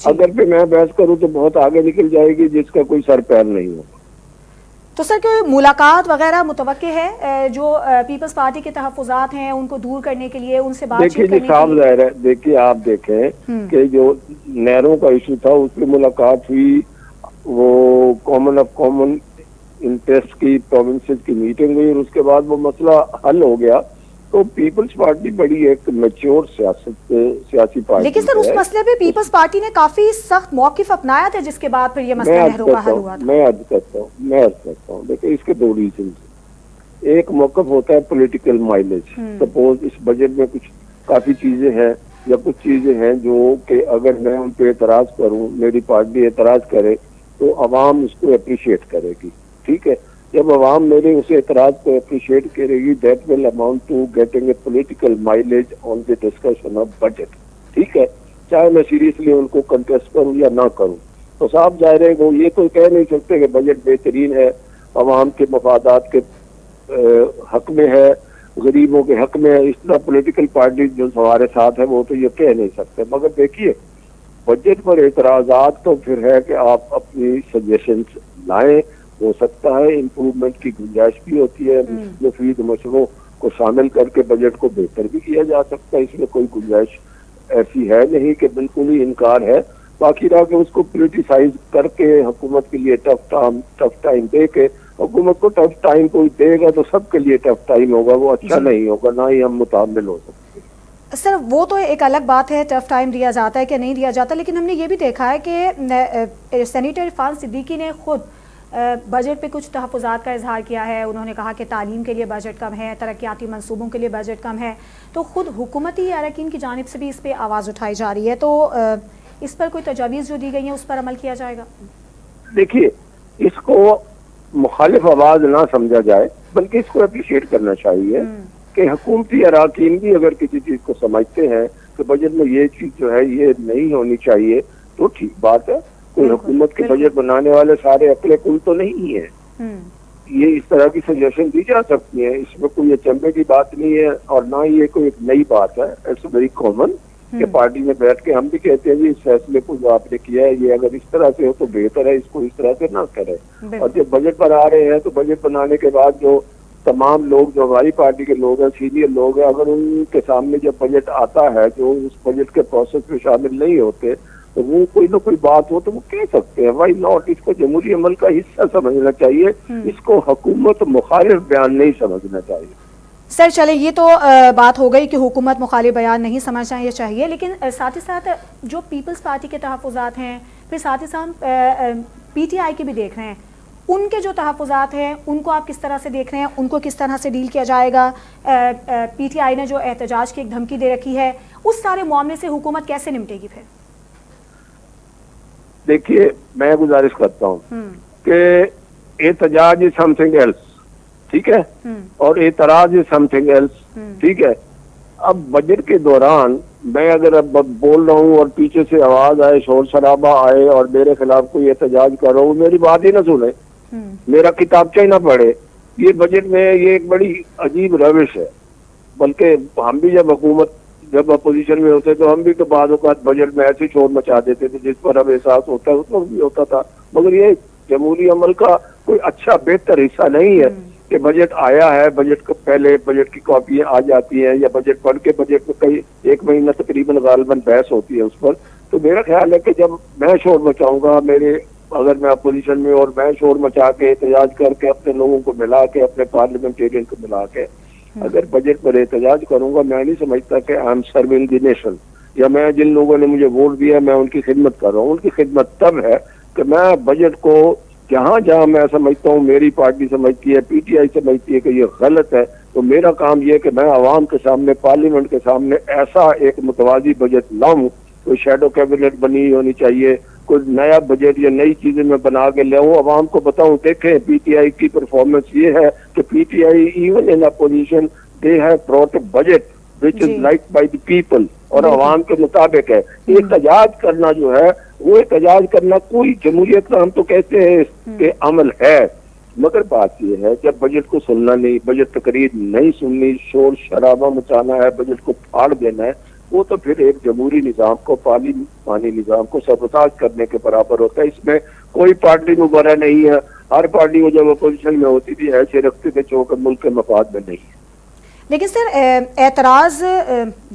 اگر پہ میں بحث کروں تو بہت آگے نکل جائے گی جس کا کوئی سر پیر نہیں ہوگا. تو سر کوئی ملاقات وغیرہ متوقع ہے جو پیپلز پارٹی کے تحفظات ہیں ان کو دور کرنے کے لیے ان سے بات چیت کرنے کے لیے؟ دیکھیے صاحب ظاہر ہے، دیکھیے آپ دیکھیں کہ جو نہروں کا ایشو تھا اس پہ ملاقات ہوئی، وہ کامن آف کامن انٹرسٹ کی پروونسز کی میٹنگ ہوئی اور اس کے بعد وہ مسئلہ حل ہو گیا. تو پیپلز پارٹی بڑی ایک میچور سیاسی پارٹی. لیکن سر اس مسئلے پہ پیپلز پارٹی نے کافی سخت موقف اپنایا تھا جس کے بعد پھر یہ مسئلہ نہروں کا حل ہوا تھا. میں عرض کرتا ہوں دیکھیں اس کے دو ریزنز. ایک موقف ہوتا ہے پولیٹیکل مائلیج. سپوز اس بجٹ میں کچھ کافی چیزیں ہیں یا کچھ چیزیں ہیں جو کہ اگر میں ان پہ اعتراض کروں، میری پارٹی اعتراض کرے تو عوام اس کو اپریشیٹ کرے گی. ٹھیک ہے، جب عوام میرے اس اعتراض کو اپریشیٹ کرے گی that will amount to getting a political mileage on the discussion of budget. ٹھیک ہے، چاہے میں سیریسلی ان کو کنٹیسٹ کروں یا نہ کروں. تو صاحب ظاہر ہے وہ یہ تو کہہ نہیں سکتے کہ بجٹ بہترین ہے، عوام کے مفادات کے حق میں ہے، غریبوں کے حق میں ہے. اس طرح پولیٹیکل پارٹی جو ہمارے ساتھ ہے وہ تو یہ کہہ نہیں سکتے. مگر دیکھیے بجٹ پر اعتراضات تو پھر ہے کہ آپ اپنی سجیشنز لائیں. ہو سکتا ہے امپروومنٹ کی گنجائش بھی ہوتی ہے، مفید مشوروں کو شامل کر کے بجٹ کو بہتر بھی کیا جا سکتا ہے. اس میں کوئی گنجائش ایسی ہے نہیں کہ بالکل ہی انکار ہے. باقی رہا کہ اس کو پولیٹیسائز کر کے حکومت کے لیے ٹف ٹائم دے کے، حکومت کو ٹف ٹائم کوئی دے گا تو سب کے لیے ٹف ٹائم ہوگا، وہ اچھا نہیں ہوگا، نہ ہی ہم متحمل ہو سکتے. سر وہ تو ایک الگ بات ہے ٹف ٹائم دیا جاتا ہے کہ نہیں دیا جاتا، لیکن ہم نے یہ بھی دیکھا ہے کہ سینیٹر عرفان صدیقی نے خود بجٹ پہ کچھ تحفظات کا اظہار کیا ہے. انہوں نے کہا کہ تعلیم کے لیے بجٹ کم ہے، ترقیاتی منصوبوں کے لیے بجٹ کم ہے. تو خود حکومتی اراکین کی جانب سے بھی اس پہ آواز اٹھائی جا رہی ہے. تو اس پر کوئی تجاویز جو دی گئی ہیں اس پر عمل کیا جائے گا؟ دیکھیے اس کو مخالف آواز نہ سمجھا جائے بلکہ اس کو اپریشیٹ کرنا چاہیے کہ حکومتی اراکین بھی اگر کسی چیز کو سمجھتے ہیں کہ بجٹ میں یہ چیز جو ہے یہ نہیں ہونی چاہیے تو ٹھیک بات ہے. کوئی حکومت کے بجٹ بنانے والے سارے عقل کل تو نہیں ہے. یہ اس طرح کی سجیشن دی جا سکتی ہیں، اس میں کوئی اچنبے کی بات نہیں ہے اور نہ ہی یہ کوئی ایک نئی بات ہے. اٹس ویری کامن کہ پارٹی میں بیٹھ کے ہم بھی کہتے ہیں جی اس فیصلے کو جو آپ نے کیا ہے یہ اگر اس طرح سے ہو تو بہتر ہے، اس کو اس طرح سے نہ کرے. اور جب بجٹ پر آ رہے ہیں تو بجٹ بنانے کے بعد جو تمام لوگ جو ہماری پارٹی کے لوگ ہیں، سینئر لوگ ہیں، اگر ان کے سامنے جب بجٹ آتا ہے جو اس بجٹ کے پروسیس میں شامل نہیں ہوتے تو وہ کوئی نہ کوئی بات ہو تو وہ کہہ سکتے ہیں. Y not? اس کو جمہوری عمل کا حصہ سمجھنا چاہیے، اس کو حکومت مخالف بیان نہیں سمجھنا چاہیے. سر چلے یہ تو بات ہو گئی کہ حکومت مخالف بیان نہیں سمجھنا یہ چاہیے، لیکن ساتھ ہی ساتھ جو پیپلز پارٹی کے تحفظات ہیں، پھر ساتھ ہی ساتھ پی ٹی آئی کے بھی دیکھ رہے ہیں، ان کے جو تحفظات ہیں ان کو آپ کس طرح سے دیکھ رہے ہیں؟ ان کو کس طرح سے ڈیل کیا جائے گا؟ پی ٹی آئی نے جو احتجاج کی ایک دھمکی دے رکھی ہے، اس سارے معاملے سے حکومت کیسے نمٹے گی پھر؟ دیکھیے میں گزارش کرتا ہوں کہ احتجاج از سم تھنگ ایلس، ٹھیک ہے، اور اعتراض از سم تھنگ ایلس، ٹھیک ہے. اب بجٹ کے دوران میں اگر اب بول رہا ہوں اور پیچھے سے آواز آئے، شور شرابہ آئے اور میرے خلاف کوئی احتجاج کر رہا ہوں، میری بات ہی نہ سنے، میرا کتابچہ ہی نہ پڑھے، یہ بجٹ میں یہ ایک بڑی عجیب روش ہے. بلکہ ہم بھی جب اپوزیشن میں ہوتے تو ہم بھی تو بعض اوقات بجٹ میں ایسے شور مچا دیتے تھے جس پر اب احساس ہوتا ہے اس وقت بھی ہوتا تھا. مگر یہ جمہوری عمل کا کوئی اچھا بہتر حصہ نہیں ہے کہ بجٹ آیا ہے، بجٹ کو پہلے بجٹ کی کاپیاں آ جاتی ہیں یا بجٹ پڑھ کے بجٹ میں کئی ایک مہینہ تقریباً غالباً بحث ہوتی ہے اس پر. تو میرا خیال ہے کہ جب میں شور مچاؤں گا، اگر میں اپوزیشن میں اور میں شور مچا کے احتجاج کر کے اپنے لوگوں کو ملا کے اپنے پارلیمنٹیرین کو ملا کے اگر بجٹ پر احتجاج کروں گا، میں نہیں سمجھتا کہ I am serving the nation, یا میں جن لوگوں نے مجھے ووٹ دیا میں ان کی خدمت کر رہا ہوں. ان کی خدمت تب ہے کہ میں بجٹ کو جہاں میں سمجھتا ہوں، میری پارٹی سمجھتی ہے، پی ٹی آئی سمجھتی ہے کہ یہ غلط ہے، تو میرا کام یہ کہ میں عوام کے سامنے، پارلیمنٹ کے سامنے ایسا ایک متوازی بجٹ لاؤں. کوئی شیڈو کیبنٹ بنی ہونی چاہیے، کوئی نیا بجٹ یا نئی چیزیں میں بنا کے لاؤں، عوام کو بتاؤں دیکھیں پی ٹی آئی کی پرفارمنس یہ ہے کہ P T I even in opposition they have brought a budget which is liked by the people اور عوام کے مطابق ہے. احتجاج کرنا جو ہے وہ احتجاج کرنا کوئی جمہوریت کا ہم تو کہتے ہیں کہ عمل ہے، مگر بات یہ ہے جب بجٹ کو سننا نہیں، بجٹ تقریر نہیں سننی، شور شرابہ مچانا ہے، بجٹ کو پھاڑ دینا ہے، وہ تو پھر ایک جمہوری نظام کو، پارلیمانی نظام کو سبوتاژ کرنے کے برابر ہوتا ہے. اس میں کوئی پارٹی مبرہ نہیں ہے. ہر پارٹی وہ جب اپوزیشن میں ہوتی تھی ایسے رکھتے تھے چونکہ ملک کے مفاد میں نہیں ہے. لیکن سر اعتراض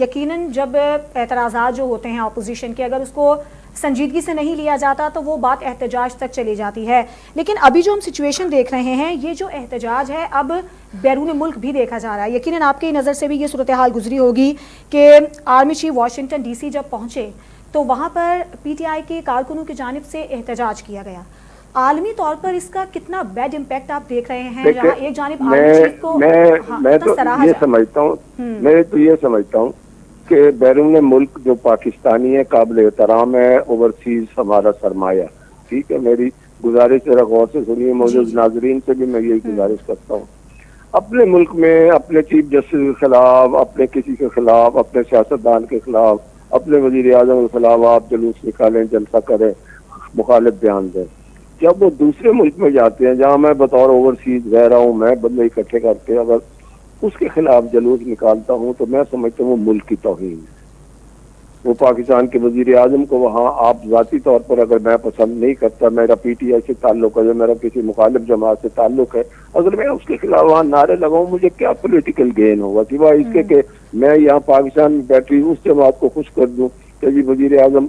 یقیناً جب اعتراضات جو ہوتے ہیں اپوزیشن کے اگر اس کو سنجیدگی سے نہیں لیا جاتا تو وہ بات احتجاج تک چلی جاتی ہے. لیکن ابھی جو ہم سچویشن دیکھ رہے ہیں یہ جو احتجاج ہے اب بیرون ملک بھی دیکھا جا رہا ہے. یقیناً آپ کی نظر سے بھی یہ صورتحال گزری ہوگی کہ army chief Washington D C جب پہنچے تو وہاں پر پی ٹی آئی کے کارکنوں کی جانب سے احتجاج کیا گیا. عالمی طور پر اس کا کتنا بیڈ امپیکٹ آپ دیکھ رہے ہیں جہاں ایک جانب آرمی چیف کو میں تو یہ سمجھتا ہوں کہ بیرون ملک جو پاکستانی ہے قابل احترام ہے، اوورسیز ہمارا سرمایہ. ٹھیک ہے، میری گزارش ذرا غور سے سنیے. موجود ناظرین سے بھی میں یہی گزارش کرتا ہوں، اپنے ملک میں اپنے چیف جسٹس کے خلاف، اپنے کسی کے خلاف، اپنے سیاستدان کے خلاف، اپنے وزیر اعظم کے خلاف آپ جلوس نکالیں، جلسہ کریں، مخالف بیان دیں. جب وہ دوسرے ملک میں جاتے ہیں جہاں میں بطور اوورسیز رہ رہا ہوں، میں بندے اکٹھے کر کے اگر اس کے خلاف جلوس نکالتا ہوں تو میں سمجھتا ہوں وہ ملک کی توہین ہے. وہ پاکستان کے وزیر اعظم کو وہاں آپ ذاتی طور پر اگر میں پسند نہیں کرتا، میرا پی ٹی آئی سے تعلق ہے یا میرا کسی مخالف جماعت سے تعلق ہے، اگر میں اس کے خلاف وہاں نعرے لگاؤں مجھے کیا پولیٹیکل گین ہوگا سوائے اس کے کہ میں یہاں پاکستان میں بیٹھی اس جماعت کو خوش کر دوں کہ جی وزیر اعظم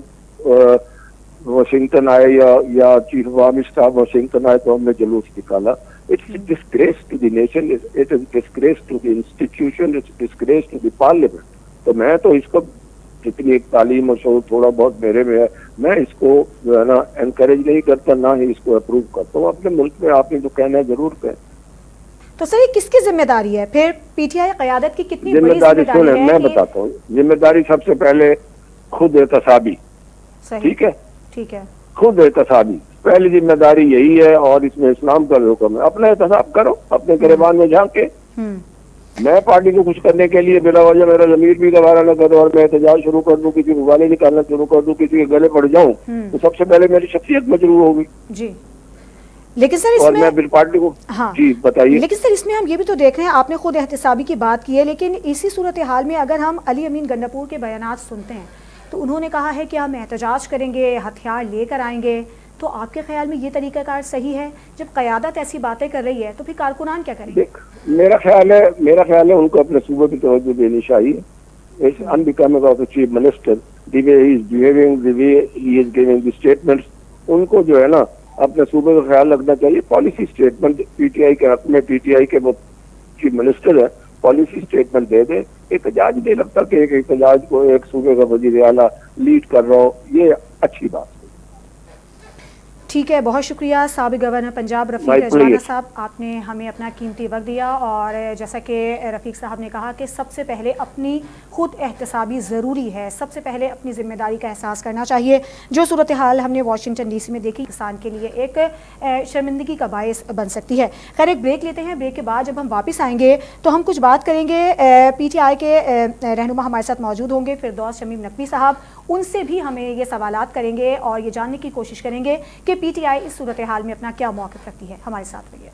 واشنگٹن آئے یا chief of army staff Washington آئے تو ہم نے جلوس نکالا. It's a disgrace to the nation, it is a disgrace to the institution, it's a disgrace to the parliament. تو میں تو اس کو جتنی ایک تعلیم اور شعور تھوڑا بہت میرے میں ہے میں اس کو جو ہے نا انکریج نہیں کرتا، نہ ہی اس کو اپروو کرتا ہوں. اپنے ملک میں آپ نے جو کہنا ہے ضرور کہیں. تو سر یہ کس کی ذمہ داری ہے پھر؟ پی ٹی آئی قیادت کی کتنی بڑی ذمہ داری ہے؟ میں بتاتا ہوں. ذمہ داری سب سے پہلے خود احتسابی. ٹھیک ہے، خود احتسابی پہلی ذمہ داری یہی ہے، اور اس میں اسلام کا حکم ہے اپنا احتساب کرو اپنے گریبان میں جھانک کے. میں پارٹی کو کچھ کرنے کے لیے بلا وجہ میرا ضمیر بھی گوارا نہ کروں اور میں احتجاج شروع کر دوں، کسی کو گالی نکالنا شروع کر دوں، کسی کے گلے پڑ جاؤں تو سب سے پہلے میری شخصیت مجروح ہوگی. جی لیکن سر اس میں پھر پارٹی کو جی بتائیے. لیکن سر اس میں ہم یہ بھی تو دیکھ رہے ہیں، آپ نے خود احتسابی کی بات کی ہے، لیکن اسی صورتحال میں اگر ہم علی امین گنڈاپور کے بیانات سنتے ہیں تو انہوں نے کہا ہے کہ ہم احتجاج کریں گے، ہتھیار لے کر آئیں گے. تو آپ کے خیال میں یہ طریقہ کار صحیح ہے؟ جب قیادت ایسی باتیں کر رہی ہے تو پھر کارکنان کیا کریں گے؟ میرا خیال ہے ان کو اپنے صوبے کی توجہ دینی چاہیے. It's unbecoming of a chief minister, the way he is behaving, the way he is giving the statements. ان کو جو ہے نا اپنے صوبے کا خیال رکھنا چاہیے. Policy statement P T I کے حق میں، پی ٹی آئی کے وہ چیف منسٹر ہے، پالیسی اسٹیٹمنٹ دے دے. احتجاج نہیں لگتا کہ ایک احتجاج کو ایک صوبے کا وزیر اعلیٰ لیڈ کر رہا ہو، یہ اچھی بات. ٹھیک ہے، بہت شکریہ سابق گورنر پنجاب رفیق اجوانا صاحب، آپ نے ہمیں اپنا قیمتی وقت دیا. اور جیسا کہ رفیق صاحب نے کہا کہ سب سے پہلے اپنی خود احتسابی ضروری ہے، سب سے پہلے اپنی ذمہ داری کا احساس کرنا چاہیے. جو صورتحال ہم نے واشنگٹن ڈی سی میں دیکھی پاکستان کے لیے ایک شرمندگی کا باعث بن سکتی ہے. خیر ایک بریک لیتے ہیں، بریک کے بعد جب ہم واپس آئیں گے تو ہم کچھ بات کریں گے. پی ٹی آئی کے رہنما ہمارے ساتھ موجود ہوں گے، فردوس شمیم نقوی صاحب، ان سے بھی ہمیں یہ سوالات کریں گے اور یہ جاننے کی کوشش کریں گے کہ پی ٹی آئی اس صورتحال میں اپنا کیا موقف رکھتی ہے. ہمارے ساتھ رہیے.